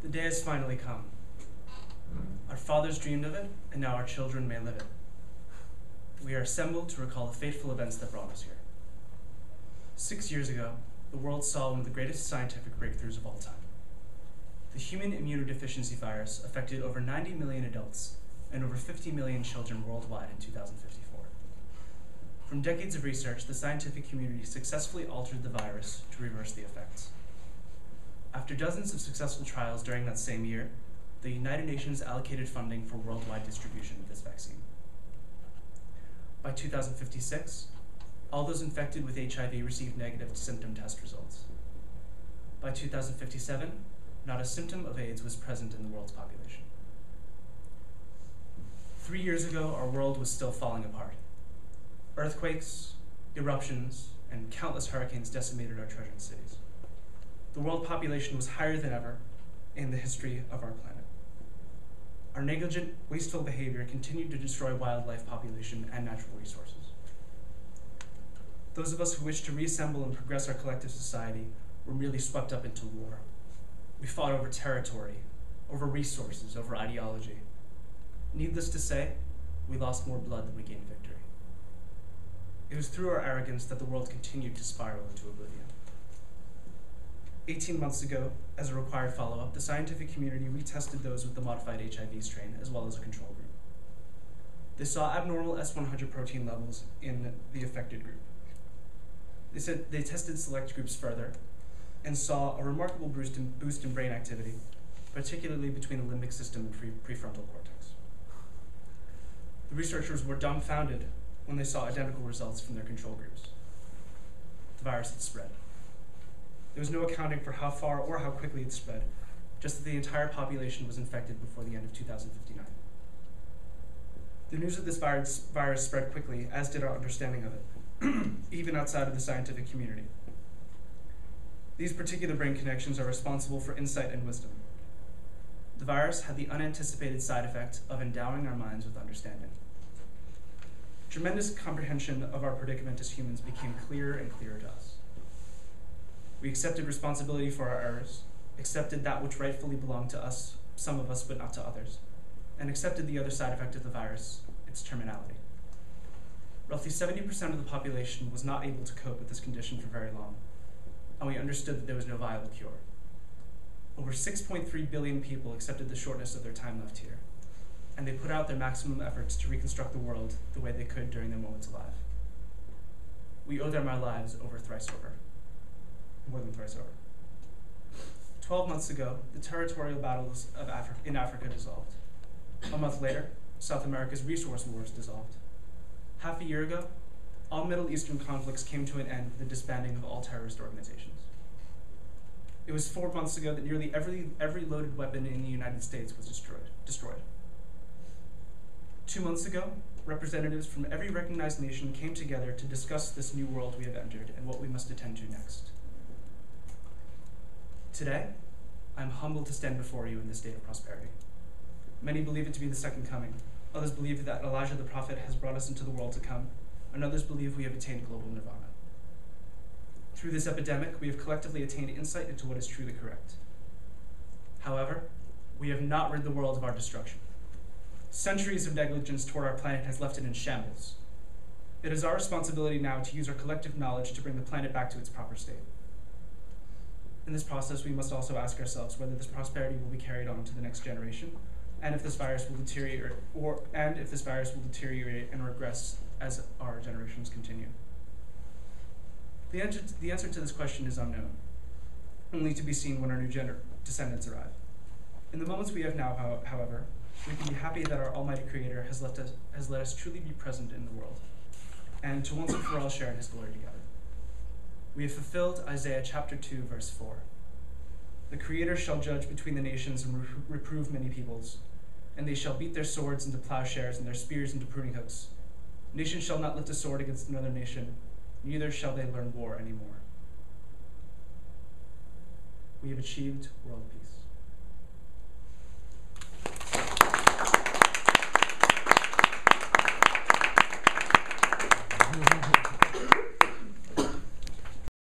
The day has finally come. Our fathers dreamed of it, and now our children may live it. We are assembled to recall the fateful events that brought us here. 6 years ago, the world saw one of the greatest scientific breakthroughs of all time. The human immunodeficiency virus affected over 90 million adults and over 50 million children worldwide in 2054. From decades of research, the scientific community successfully altered the virus to reverse the effects. After dozens of successful trials during that same year, the United Nations allocated funding for worldwide distribution of this vaccine. By 2056, all those infected with HIV received negative symptom test results. By 2057, not a symptom of AIDS was present in the world's population. 3 years ago, our world was still falling apart. Earthquakes, eruptions, and countless hurricanes decimated our treasured cities. The world population was higher than ever in the history of our planet. Our negligent, wasteful behavior continued to destroy wildlife population and natural resources. Those of us who wished to reassemble and progress our collective society were merely swept up into war. We fought over territory, over resources, over ideology. Needless to say, we lost more blood than we gained victory. It was through our arrogance that the world continued to spiral into oblivion. 18 months ago, as a required follow-up, the scientific community retested those with the modified HIV strain, as well as a control group. They saw abnormal S100 protein levels in the affected group. They tested select groups further and saw a remarkable boost in brain activity, particularly between the limbic system and prefrontal cortex. The researchers were dumbfounded when they saw identical results from their control groups. The virus had spread. There was no accounting for how far or how quickly it spread, just that the entire population was infected before the end of 2059. The news of this virus spread quickly, as did our understanding of it, even outside of the scientific community. These particular brain connections are responsible for insight and wisdom. The virus had the unanticipated side effect of endowing our minds with understanding. Tremendous comprehension of our predicament as humans became clearer and clearer to us. We accepted responsibility for our errors, accepted that which rightfully belonged to us, some of us but not to others, and accepted the other side effect of the virus, its terminality. Roughly 70% of the population was not able to cope with this condition for very long, and we understood that there was no viable cure. Over 6.3 billion people accepted the shortness of their time left here, and they put out their maximum efforts to reconstruct the world the way they could during their moments alive. We owe them our lives more than thrice over. 12 months ago, the territorial battles in Africa dissolved. A month later, South America's resource wars dissolved. Half a year ago, all Middle Eastern conflicts came to an end with the disbanding of all terrorist organizations. It was 4 months ago that nearly every loaded weapon in the United States was destroyed. 2 months ago, representatives from every recognized nation came together to discuss this new world we have entered and what we must attend to next. Today, I am humbled to stand before you in this state of prosperity. Many believe it to be the second coming. Others believe that Elijah the prophet has brought us into the world to come, and others believe we have attained global nirvana. Through this epidemic, we have collectively attained insight into what is truly correct. However, we have not rid the world of our destruction. Centuries of negligence toward our planet has left it in shambles. It is our responsibility now to use our collective knowledge to bring the planet back to its proper state. In this process, we must also ask ourselves whether this prosperity will be carried on to the next generation, and if this virus will deteriorate, and regress as our generations continue. The answer to this question is unknown, only to be seen when our new descendants arrive. In the moments we have now, however, we can be happy that our Almighty Creator has let us truly be present in the world, and to once and for all share in His glory together. We have fulfilled Isaiah chapter 2, verse 4. The Creator shall judge between the nations and reprove many peoples, and they shall beat their swords into plowshares and their spears into pruning hooks. Nation shall not lift a sword against another nation, neither shall they learn war anymore. We have achieved world peace.